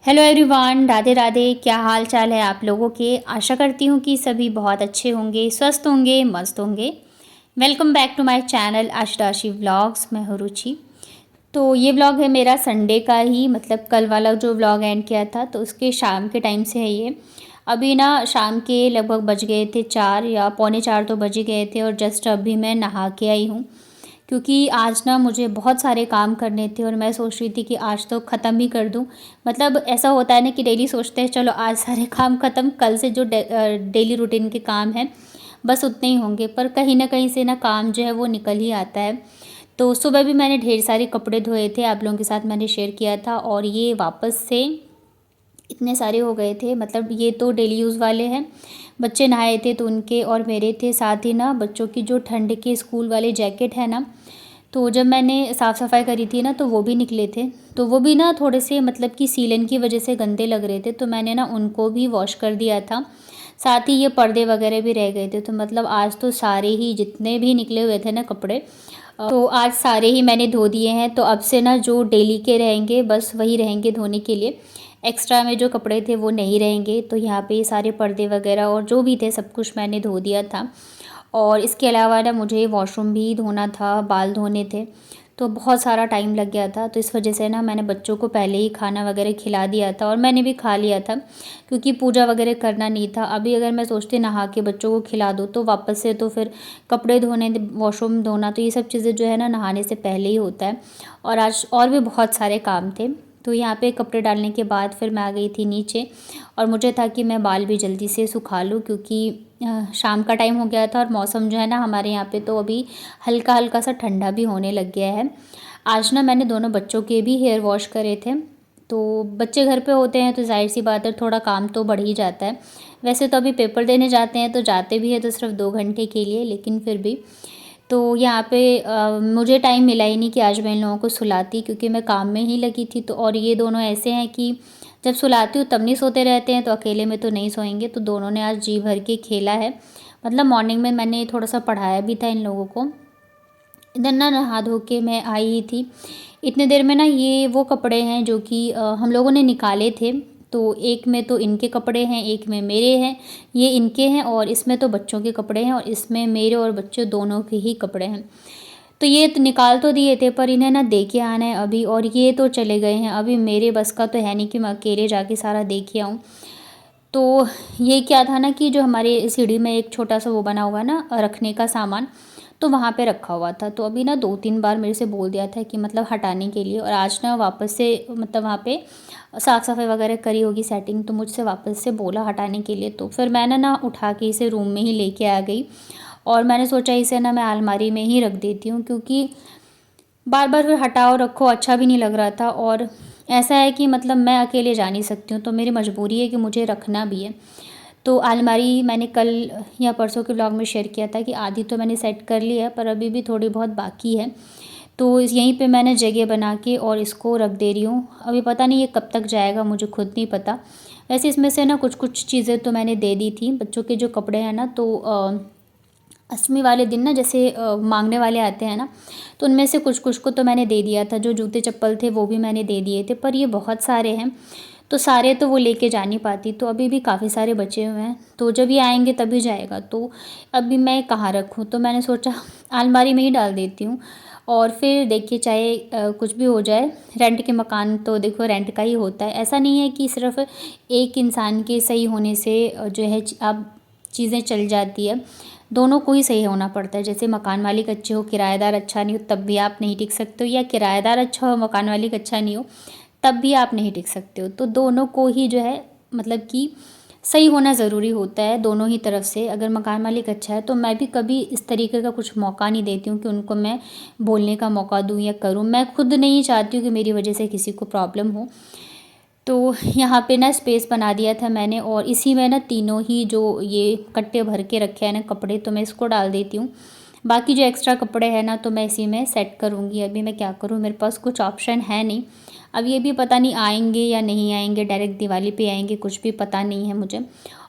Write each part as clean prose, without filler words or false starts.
Hello everyone, Radhe Radhe. क्या हाल चाल है आप लोगों के। आशा करती हूँ कि सभी बहुत अच्छे होंगे, स्वस्थ होंगे, मस्त होंगे। Welcome back to my channel Ashurashi vlogs. मैं हूँ रुचि। तो ये व्लॉग है मेरा संडे का ही, मतलब कल वाला जो व्लॉग एंड किया था तो उसके शाम के टाइम से है ये। अभी ना शाम के लगभग बज गए थे 4 या पौने 4 तो बज ही गए थे और जस्ट अभी मैं नहा के आई हूँ, क्योंकि आज ना मुझे बहुत सारे काम करने थे और मैं सोच रही थी कि आज तो ख़त्म ही कर दूं। मतलब ऐसा होता है ना कि डेली सोचते हैं चलो आज सारे काम ख़त्म, कल से जो डेली रूटीन के काम हैं बस उतने ही होंगे, पर कहीं ना कहीं से ना काम जो है वो निकल ही आता है। तो सुबह भी मैंने ढेर सारे कपड़े धोए थे, आप लोगों के साथ मैंने शेयर किया था, और ये वापस से इतने सारे हो गए थे। मतलब ये तो डेली यूज़ वाले हैं, बच्चे नहाए थे तो उनके और मेरे थे, साथ ही ना बच्चों की जो ठंड के स्कूल वाले जैकेट है ना, तो जब मैंने साफ़ सफाई करी थी ना तो वो भी निकले थे। तो वो भी ना थोड़े से मतलब कि सीलन की वजह से गंदे लग रहे थे, तो मैंने ना उनको भी वॉश कर दिया था। साथ ही ये पर्दे वगैरह भी रह गए थे, तो मतलब आज तो सारे ही जितने भी निकले हुए थे ना कपड़े, तो आज सारे ही मैंने धो दिए हैं। तो अब से ना जो डेली के रहेंगे बस वही रहेंगे धोने के लिए। एक्स्ट्रा में जो कपड़े थे वो नहीं रहेंगे। तो यहाँ पे सारे पर्दे वगैरह और जो भी थे सब कुछ मैंने धो दिया था। और इसके अलावा ना मुझे वॉशरूम भी धोना था, बाल धोने थे, तो बहुत सारा टाइम लग गया था। तो इस वजह से ना मैंने बच्चों को पहले ही खाना वगैरह खिला दिया था और मैंने भी खा लिया था, क्योंकि पूजा वगैरह करना नहीं था। अभी अगर मैं सोचती नहा के बच्चों को खिला दूँ तो वापस से तो फिर कपड़े धोने, वॉशरूम धोना, तो ये सब चीज़ें जो है ना नहाने से पहले ही होता है। और आज और भी बहुत सारे काम थे। तो यहाँ पे कपड़े डालने के बाद फिर मैं आ गई थी नीचे, और मुझे था कि मैं बाल भी जल्दी से सुखा लूँ, क्योंकि शाम का टाइम हो गया था और मौसम जो है ना हमारे यहाँ पे तो अभी हल्का हल्का सा ठंडा भी होने लग गया है। आज ना मैंने दोनों बच्चों के भी हेयर वॉश करे थे। तो बच्चे घर पे होते हैं तो जाहिर सी बात है थोड़ा काम तो बढ़ ही जाता है। वैसे तो अभी पेपर देने जाते हैं तो जाते भी हैं तो सिर्फ 2 घंटे के लिए, लेकिन फिर भी तो यहाँ पे मुझे टाइम मिला ही नहीं कि आज मैं इन लोगों को सुलाती, क्योंकि मैं काम में ही लगी थी। तो और ये दोनों ऐसे हैं कि जब सुलाती हूँ तब नहीं सोते रहते हैं, तो अकेले में तो नहीं सोएंगे। तो दोनों ने आज जी भर के खेला है। मतलब मॉर्निंग में मैंने थोड़ा सा पढ़ाया भी था इन लोगों को। इधर ना नहा धो के मैं आई ही थी, इतने देर में ना ये वो कपड़े हैं जो कि हम लोगों ने निकाले थे। तो एक में तो इनके कपड़े हैं, एक में मेरे हैं, ये इनके हैं, और इसमें तो बच्चों के कपड़े हैं, और इसमें मेरे और बच्चे दोनों के ही कपड़े हैं। तो ये तो निकाल तो दिए थे, पर इन्हें ना दे के आना है अभी, और ये तो चले गए हैं। अभी मेरे बस का तो है नहीं कि मैं अकेले जाके सारा दे के आऊँ। तो ये क्या था ना कि जो हमारे सीढ़ी में एक छोटा सा वो बना हुआ है ना रखने का सामान, तो वहाँ पे रखा हुआ था। तो अभी ना 2-3 बार मेरे से बोल दिया था कि मतलब हटाने के लिए, और आज ना वापस से मतलब वहाँ पे साफ़ सफाई वगैरह करी होगी सेटिंग, तो मुझसे वापस से बोला हटाने के लिए। तो फिर मैंने ना उठा के इसे रूम में ही लेके आ गई, और मैंने सोचा इसे ना मैं अलमारी में ही रख देती हूँ, क्योंकि बार बार फिर हटाओ रखो अच्छा भी नहीं लग रहा था। और ऐसा है कि मतलब मैं अकेले जा नहीं सकती हूँ, तो मेरी मजबूरी है कि मुझे रखना भी है। तो अलमारी मैंने कल या परसों के व्लॉग में शेयर किया था कि आधी तो मैंने सेट कर ली है, पर अभी भी थोड़ी बहुत बाकी है। तो यहीं पे मैंने जगह बना के और इसको रख दे रही हूँ। अभी पता नहीं ये कब तक जाएगा, मुझे खुद नहीं पता। वैसे इसमें से ना कुछ कुछ चीज़ें तो मैंने दे दी थी। बच्चों के जो कपड़े हैं ना, तो अष्टमी वाले दिन ना जैसे मांगने वाले आते हैं ना, तो उनमें से कुछ कुछ को तो मैंने दे दिया था। जो जूते चप्पल थे वो भी मैंने दे दिए थे, पर ये बहुत सारे हैं तो सारे तो वो लेके जा नहीं पाती। तो अभी भी काफ़ी सारे बचे हुए हैं, तो जब ये आएंगे तभी जाएगा। तो अभी मैं कहाँ रखूँ, तो मैंने सोचा अलमारी में ही डाल देती हूँ। और फिर देखिए चाहे कुछ भी हो जाए, रेंट के मकान तो देखो रेंट का ही होता है। ऐसा नहीं है कि सिर्फ एक इंसान के सही होने से जो है अब चीज़ें चल जाती है। दोनों को ही सही होना पड़ता है। जैसे मकान मालिक अच्छे हो, किराएदार अच्छा नहीं हो, तब भी आप नहीं टिक सकते हो, या किराएदार अच्छा हो, मकान मालिक अच्छा नहीं हो, तब भी आप नहीं टिक सकते हो। तो दोनों को ही जो है मतलब कि सही होना ज़रूरी होता है दोनों ही तरफ से। अगर मकान मालिक अच्छा है तो मैं भी कभी इस तरीके का कुछ मौका नहीं देती हूँ कि उनको मैं बोलने का मौका दूँ या करूँ। मैं खुद नहीं चाहती हूँ कि मेरी वजह से किसी को प्रॉब्लम हो। तो यहाँ पे ना स्पेस बना दिया था मैंने, और इसी में ना तीनों ही जो ये कट्टे भर के रखे हैं ना कपड़े, तो मैं इसको डाल देती हूँ। बाकी जो एक्स्ट्रा कपड़े हैं ना तो मैं इसी में सेट करूँगी। अभी मैं क्या करूँ, मेरे पास कुछ ऑप्शन है नहीं। अब ये भी पता नहीं आएंगे या नहीं आएंगे, डायरेक्ट दिवाली पे आएंगे, कुछ भी पता नहीं है मुझे।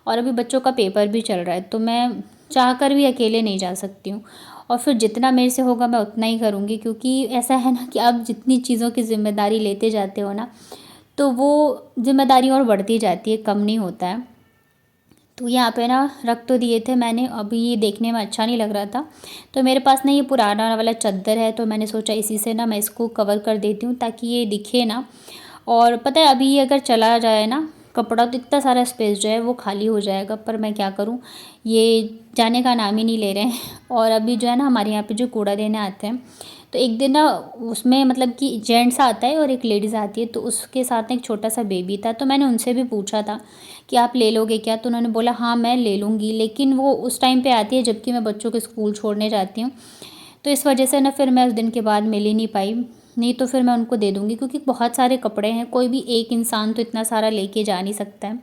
और अभी बच्चों का पेपर भी चल रहा है, तो मैं चाह कर भी अकेले नहीं जा सकती हूँ। और फिर जितना मेरे से होगा मैं उतना ही करूँगी, क्योंकि ऐसा है ना कि आप जितनी चीज़ों की जिम्मेदारी लेते जाते हो ना, तो वो ज़िम्मेदारी और बढ़ती जाती है, कम नहीं होता है। तो यहाँ पे ना रख तो दिए थे मैंने, अभी ये देखने में अच्छा नहीं लग रहा था, तो मेरे पास ना ये पुराना वाला चद्दर है, तो मैंने सोचा इसी से ना मैं इसको कवर कर देती हूँ ताकि ये दिखे ना। और पता है अभी ये अगर चला जाए ना कपड़ा तो इतना सारा स्पेस जो है वो खाली हो जाएगा, पर मैं क्या करूँ, ये जाने का नाम ही नहीं ले रहे हैं। और अभी जो है ना हमारे यहाँ पे जो कूड़ा देने आते हैं, तो एक दिन ना उसमें मतलब कि जेंट्स आता है और एक लेडीज़ आती है, तो उसके साथ एक छोटा सा बेबी था। तो मैंने उनसे भी पूछा था कि आप ले लोगे क्या, तो उन्होंने बोला हाँ मैं ले लूँगी, लेकिन वो उस टाइम पे आती है जबकि मैं बच्चों को स्कूल छोड़ने जाती हूँ। तो इस वजह से ना फिर मैं उस दिन के बाद मिल ही नहीं पाई, नहीं तो फिर मैं उनको दे दूँगी, क्योंकि बहुत सारे कपड़े हैं, कोई भी एक इंसान तो इतना सारा लेके जा नहीं सकता है।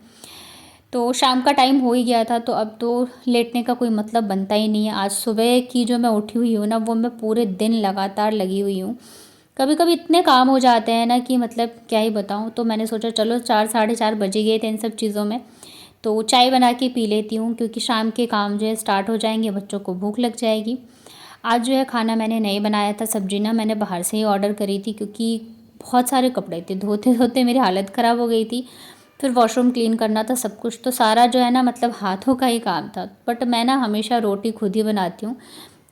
तो शाम का टाइम हो ही गया था, तो अब तो लेटने का कोई मतलब बनता ही नहीं है। आज सुबह की जो मैं उठी हुई हूँ ना, वो मैं पूरे दिन लगातार लगी हुई हूँ। कभी कभी इतने काम हो जाते हैं ना कि मतलब क्या ही बताऊँ। तो मैंने सोचा चलो 4 साढ़े 4 बज गए थे इन सब चीज़ों में, तो चाय बना के पी लेती हूँ, क्योंकि शाम के काम जो है स्टार्ट हो जाएंगे, बच्चों को भूख लग जाएगी। आज जो है खाना मैंने नहीं बनाया था, सब्ज़ी ना मैंने बाहर से ही ऑर्डर करी थी, क्योंकि बहुत सारे कपड़े थे, धोते धोते मेरी हालत ख़राब हो गई थी। फिर वॉशरूम क्लीन करना था, सब कुछ तो सारा जो है ना मतलब हाथों का ही काम था। बट मैं ना हमेशा रोटी खुद ही बनाती हूँ।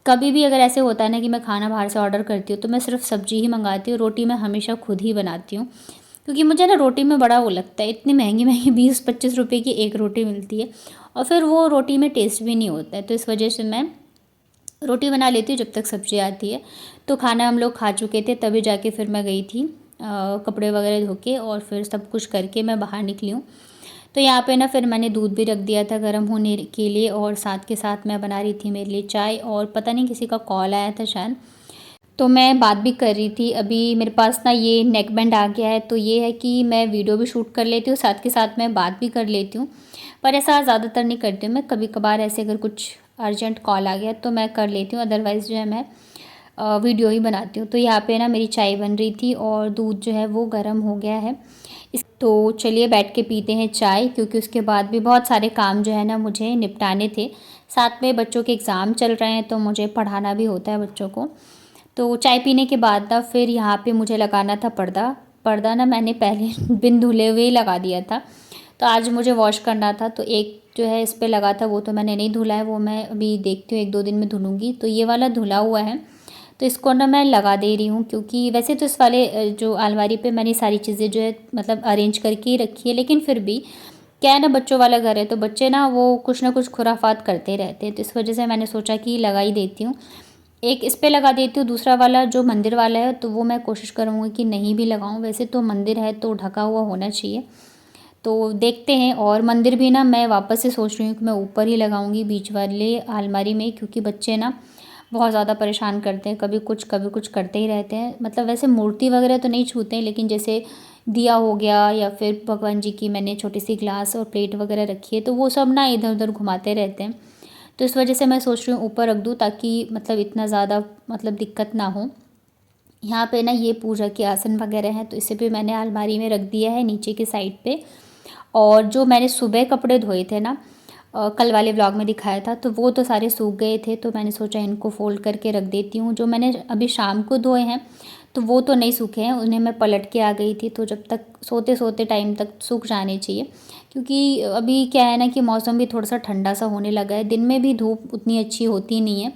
कभी भी अगर ऐसे होता है ना कि मैं खाना बाहर से ऑर्डर करती हूँ, तो मैं सिर्फ सब्ज़ी ही मंगाती हूँ, रोटी मैं हमेशा खुद ही बनाती हूँ। क्योंकि मुझे ना रोटी में बड़ा वो लगता है, इतनी महंगी महंगी 20-25 रुपए की एक रोटी मिलती है, और फिर वो रोटी में टेस्ट भी नहीं होता है। तो इस वजह से मैं रोटी बना लेती हूँ जब तक सब्ज़ी आती है। तो खाना हम लोग खा चुके थे, तभी जाके फिर मैं गई थी कपड़े वगैरह धो के, और फिर सब कुछ करके मैं बाहर निकली हूँ। तो यहाँ पे ना फिर मैंने दूध भी रख दिया था गर्म होने के लिए, और साथ के साथ मैं बना रही थी मेरे लिए चाय, और पता नहीं किसी का कॉल आया था शायद, तो मैं बात भी कर रही थी। अभी मेरे पास ना ये नेक बैंड आ गया है, तो ये है कि मैं वीडियो भी शूट कर लेती हूँ, साथ के साथ मैं बात भी कर लेती हूँ। पर ऐसा ज़्यादातर नहीं करती हूँ मैं, कभी कभार ऐसे अगर कुछ अर्जेंट कॉल आ गया तो मैं कर लेती हूँ, अदरवाइज़ जो है मैं वीडियो ही बनाती हूँ। तो यहाँ पे ना मेरी चाय बन रही थी और दूध जो है वो गर्म हो गया है। तो चलिए बैठ के पीते हैं चाय, क्योंकि उसके बाद भी बहुत सारे काम जो है ना मुझे निपटाने थे। साथ में बच्चों के एग्ज़ाम चल रहे हैं, तो मुझे पढ़ाना भी होता है बच्चों को। तो चाय पीने के बाद ना फिर यहाँ पे मुझे लगाना था पर्दा। पर्दा ना मैंने पहले बिन धुले हुए ही लगा दिया था, तो आज मुझे वॉश करना था, तो एक जो है इस पे लगा था वो तो मैंने नहीं धुला है, वो मैं अभी देखती हूँ 1-2 दिन में धुलूँगी। तो ये वाला धुला हुआ है, तो इसको ना मैं लगा दे रही हूँ, क्योंकि वैसे तो इस वाले जो अलमारी पे मैंने सारी चीज़ें जो है मतलब अरेंज करके ही रखी है, लेकिन फिर भी क्या है ना, बच्चों वाला घर है, तो बच्चे ना कुछ खुराफात करते रहते हैं, तो इस वजह से मैंने सोचा कि लगा ही देती हूँ। एक इस पे लगा देती हूँ, दूसरा वाला जो मंदिर वाला है तो वो मैं कोशिश करूँगी कि नहीं भी लगाऊँ। वैसे तो मंदिर है तो ढका हुआ होना चाहिए, तो देखते हैं। और मंदिर भी ना मैं वापस से सोच रही हूँ कि मैं ऊपर ही लगाऊंगी बीच वाले अलमारी में, क्योंकि बच्चे ना बहुत ज़्यादा परेशान करते हैं, कभी कुछ करते ही रहते हैं। मतलब वैसे मूर्ति वगैरह तो नहीं छूते हैं, लेकिन जैसे दिया हो गया या फिर भगवान जी की मैंने छोटी सी ग्लास और प्लेट वगैरह रखी है, तो वो सब ना इधर उधर घुमाते रहते हैं। तो इस वजह से मैं सोच रही हूँ ऊपर रख दूँ, ताकि मतलब इतना ज़्यादा मतलब दिक्कत ना हो। यहाँ पे ना ये पूजा के आसन वगैरह हैं, तो इसे भी मैंने अलमारी में रख दिया है नीचे के साइड पे। और जो मैंने सुबह कपड़े धोए थे ना, कल वाले व्लॉग में दिखाया था, तो वो तो सारे सूख गए थे, तो मैंने सोचा इनको फ़ोल्ड करके रख देती हूँ। जो मैंने अभी शाम को धोए हैं तो वो तो नहीं सूखे हैं, उन्हें मैं पलट के आ गई थी, तो जब तक सोते सोते टाइम तक सूख जाने चाहिए। क्योंकि अभी क्या है ना कि मौसम भी थोड़ा सा ठंडा सा होने लगा है, दिन में भी धूप उतनी अच्छी होती नहीं है,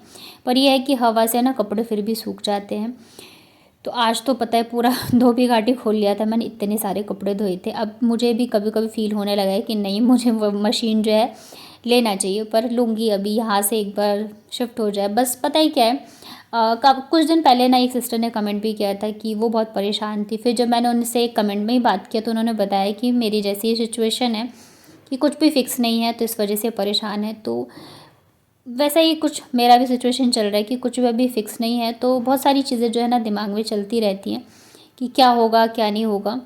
पर यह है कि हवा से ना कपड़े फिर भी सूख जाते हैं। तो आज तो पता है पूरा धोबी घाटी खोल लिया था मैंने, इतने सारे कपड़े धोए थे। अब मुझे भी कभी कभी फ़ील होने लगा है कि नहीं, मुझे वो मशीन जो है लेना चाहिए, पर लूँगी अभी यहाँ से एक बार शिफ्ट हो जाए बस। पता ही क्या है, कुछ दिन पहले ना एक सिस्टर ने कमेंट भी किया था कि वो बहुत परेशान थी। फिर जब मैंने उनसे कमेंट में ही बात किया, तो उन्होंने बताया कि मेरी जैसी सिचुएशन है कि कुछ भी फिक्स नहीं है, तो इस वजह से परेशान है। तो वैसा ही कुछ मेरा भी सिचुएशन चल रहा है कि कुछ भी अभी फ़िक्स नहीं है, तो बहुत सारी चीज़ें जो है ना दिमाग में चलती रहती हैं कि क्या होगा क्या नहीं होगा।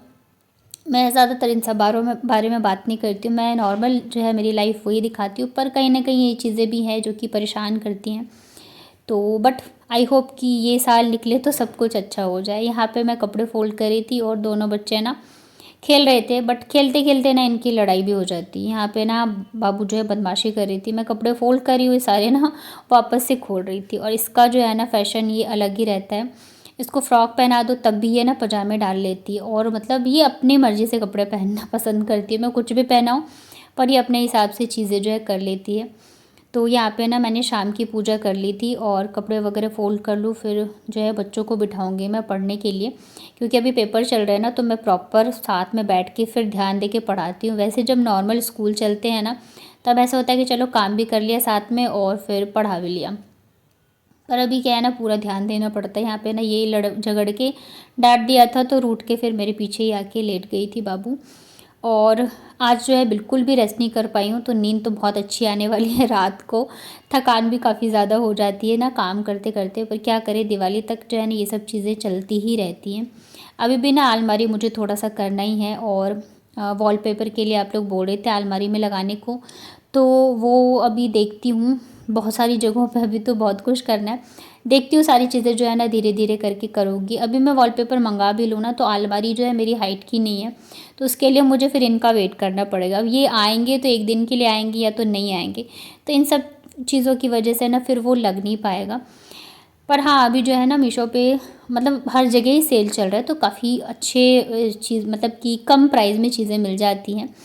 मैं ज़्यादातर इन सब बारे में बात नहीं करती हूँ, मैं नॉर्मल जो है मेरी लाइफ वही दिखाती हूँ, पर कहीं ना कहीं ये चीज़ें भी हैं जो कि परेशान करती हैं। तो बट आई होप कि ये साल निकले तो सब कुछ अच्छा हो जाए। यहाँ पे मैं कपड़े फोल्ड कर रही थी और दोनों बच्चे ना खेल रहे थे, बट खेलते खेलते ना इनकी लड़ाई भी हो जाती है। यहाँ पे ना बाबू जो है बदमाशी कर रही थी, मैं कपड़े फोल्ड करी हुई सारे ना वापस से खोल रही थी। और इसका जो है ना फैशन ये अलग ही रहता है, इसको फ़्रॉक पहना दो तब भी ये ना पजामे डाल लेती है, और मतलब ये अपनी मर्ज़ी से कपड़े पहनना पसंद करती है। मैं कुछ भी पहनाऊँ पर ये अपने हिसाब से चीज़ें जो है कर लेती है। तो यहाँ पे ना मैंने शाम की पूजा कर ली थी और कपड़े वगैरह फ़ोल्ड कर लूँ, फिर जो है बच्चों को बिठाऊंगी मैं पढ़ने के लिए, क्योंकि अभी पेपर चल रहे हैं ना, तो मैं प्रॉपर साथ में बैठ के फिर ध्यान दे के पढ़ाती हूँ। वैसे जब नॉर्मल स्कूल चलते हैं ना, तब ऐसा होता है कि चलो काम भी कर लिया साथ में और फिर पढ़ा भी लिया, पर अभी क्या है ना, पूरा ध्यान देना पड़ता है। यहाँ पे ना ये लड़ झगड़ के डांट दिया था, तो रूठ के फिर मेरे पीछे ही आके लेट गई थी बाबू। और आज जो है बिल्कुल भी रेस्ट नहीं कर पाई हूँ, तो नींद तो बहुत अच्छी आने वाली है रात को। थकान भी काफ़ी ज़्यादा हो जाती है ना काम करते करते, पर क्या करें, दिवाली तक जो है ना ये सब चीज़ें चलती ही रहती हैं। अभी भी ना अलमारी मुझे थोड़ा सा करना ही है, और वॉलपेपर के लिए आप लोग बोल रहे थे अलमारी में लगाने को, तो वो अभी देखती हूँ। बहुत सारी जगहों पे अभी तो बहुत कुछ करना है, देखती हूँ सारी चीज़ें जो है ना धीरे धीरे करके करूँगी। अभी मैं वॉलपेपर मंगा भी लूँ ना, तो अलमारी जो है मेरी हाइट की नहीं है, तो उसके लिए मुझे फिर इनका वेट करना पड़ेगा। अब ये आएंगे तो एक दिन के लिए आएंगे या तो नहीं आएंगे, तो इन सब चीज़ों की वजह से ना फिर वो लग नहीं पाएगा। पर हाँ, अभी जो है ना मीशो पे मतलब हर जगह ही सेल चल रहा है, तो काफ़ी अच्छे चीज़ मतलब कि कम प्राइस में चीज़ें मिल जाती हैं।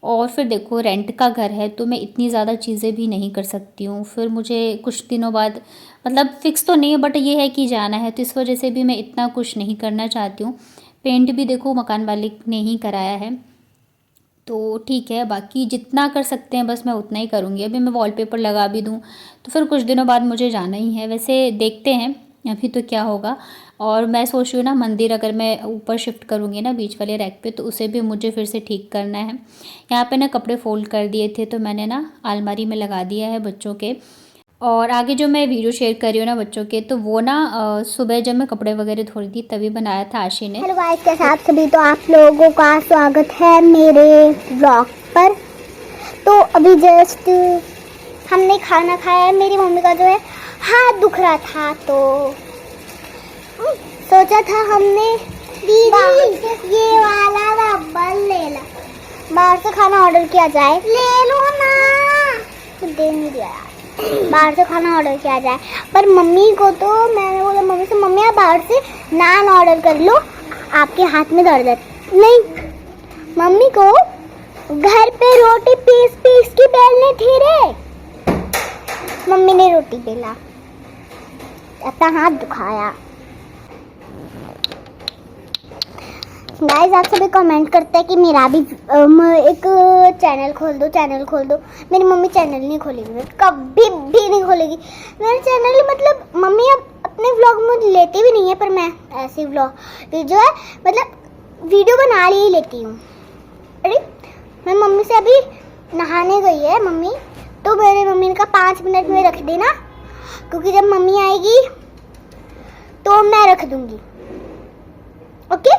और फिर देखो रेंट का घर है, तो मैं इतनी ज़्यादा चीज़ें भी नहीं कर सकती हूँ। फिर मुझे कुछ दिनों बाद मतलब फ़िक्स तो नहीं है, बट ये है कि जाना है, तो इस वजह से भी मैं इतना कुछ नहीं करना चाहती हूँ। पेंट भी देखो मकान मालिक ने ही कराया है, तो ठीक है, बाकी जितना कर सकते हैं बस मैं उतना ही करूँगी। अभी मैं वॉलपेपर लगा भी दूँ तो फिर कुछ दिनों बाद मुझे जाना ही है। वैसे देखते हैं अभी तो क्या होगा। और मैं सोच रही हूँ ना, मंदिर अगर मैं ऊपर शिफ्ट करूँगी ना बीच वाले रैक पे, तो उसे भी मुझे फिर से ठीक करना है। यहाँ पे ना कपड़े फ़ोल्ड कर दिए थे, तो मैंने ना अलमारी में लगा दिया है बच्चों के। और आगे जो मैं वीडियो शेयर कर रही हूँ ना बच्चों के, तो वो ना सुबह जब मैं कपड़े वगैरह धो रही थी तभी बनाया था आशी ने। हेलो गाइस, कैसे आप सभी। तो आप लोगों का स्वागत है मेरे व्लॉग पर। तो अभी जस्ट हमने खाना खाया है। मेरी मम्मी का जो है हाथ दुख रहा था, तो सोचा था हमने दीदी ये वाला रबर ले ला, बाहर से खाना ऑर्डर किया जाए। ले लो ना, दे नहीं दिया यार। बाहर से खाना ऑर्डर किया जाए, पर मम्मी को तो मैंने बोला मम्मी से, मम्मी आप बाहर से नान ऑर्डर कर लो, आपके हाथ में दर्द है। नहीं, मम्मी को घर पे रोटी पीस पीस की बेलने थी रे। मम्मी ने रोटी बेला, अपना हाथ दुखाया। गाइस, आप सभी कमेंट करते हैं कि मेरा भी एक चैनल खोल दो। मेरी मम्मी चैनल नहीं खोलेगी, कभी भी नहीं खोलेगी मेरा चैनल। मतलब मम्मी अब अपने व्लॉग में लेती भी नहीं है, पर मैं ऐसे व्लॉग जो है मतलब वीडियो बना ही लेती हूँ। अरे मैं मम्मी से अभी नहाने गई है मम्मी, तो मेरी मम्मी ने कहा 5 मिनट में रख देना, क्योंकि जब मम्मी आएगी तो मैं रख दूंगी। ओके।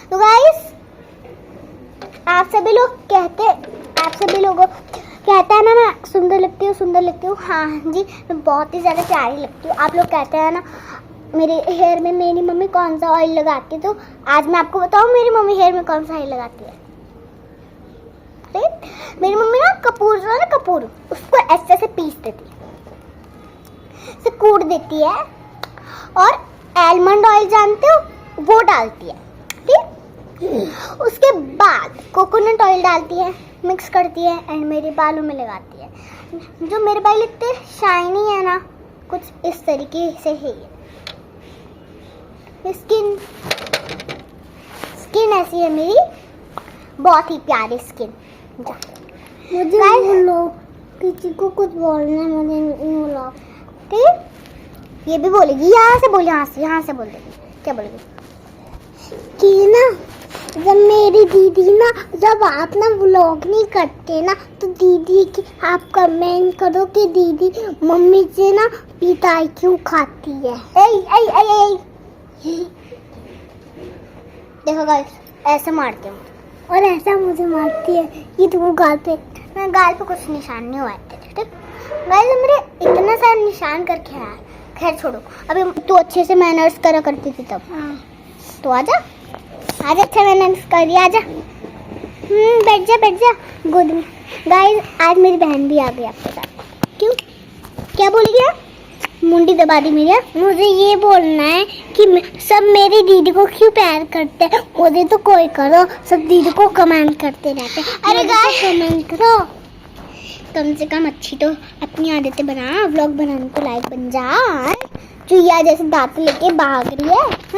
तो गाइस, आप सभी लोग कहते हैं ना मैं सुंदर लगती हूँ। हाँ जी, मैं बहुत ही ज़्यादा प्यारी लगती हूँ। आप लोग कहते हैं ना मेरे हेयर में मेरी मम्मी कौन सा ऑयल लगाती है, तो आज मैं आपको बताऊँ मेरी मम्मी हेयर में कौन सा ऑयल लगाती है। मेरी मम्मी ना कपूर उसको ऐसे पीस देती है, से कूट देती है, और आलमंड ऑयल जानते हो वो डालती है। ठीक, उसके बाद कोकोनट ऑयल डालती है, मिक्स करती है एंड मेरे बालों में लगाती है। जो मेरे बाल इतने शाइनी है ना, कुछ इस तरीके से है। स्किन ऐसी है मेरी, बहुत ही प्यारी स्किन। मुझे बोलो, किसी को कुछ बोलना है मुझे नहीं बोलो। ठीक, ये भी बोलेगी, यहाँ से बोल देगी। क्या बोलेगी कि ना, जब मेरी दीदी ना, जब आप ना व्लॉग नहीं करते ना, तो दीदी की आप कमेंट करो कि दीदी मम्मी से ना पिटाई क्यों खाती है। देखो गाइस, ऐसे मारती हूँ और ऐसा मुझे मारती है। ये तो गाल पे, मैं गाल पे कुछ निशान नहीं हुआ थे। ठीक गाइस, मेरे इतना सारा निशान करके यार, खैर छोड़ो। अभी तू अच्छे से मैनर्स करा करती थी तब। तो आजा अच्छा मैनर्स करिए, आजा। बैठ जा गोद में। गाइस, आज मेरी बहन भी आ गई आपके साथ। क्यों, क्या बोल गया? मुंडी दबा दी मेरी। मुझे ये बोलना है कि सब मेरी दीदी को क्यों प्यार करते हैं। मुझे तो कोई करो, सब दीदी को कमेंट करते रहते हैं। अरे गाइस कमेंट करो, कम से कम अच्छी तो अपनी आदतें बना। व्लॉग बनाने को लाइक बन जा। चुईया जैसे दांत लेके भाग रही है।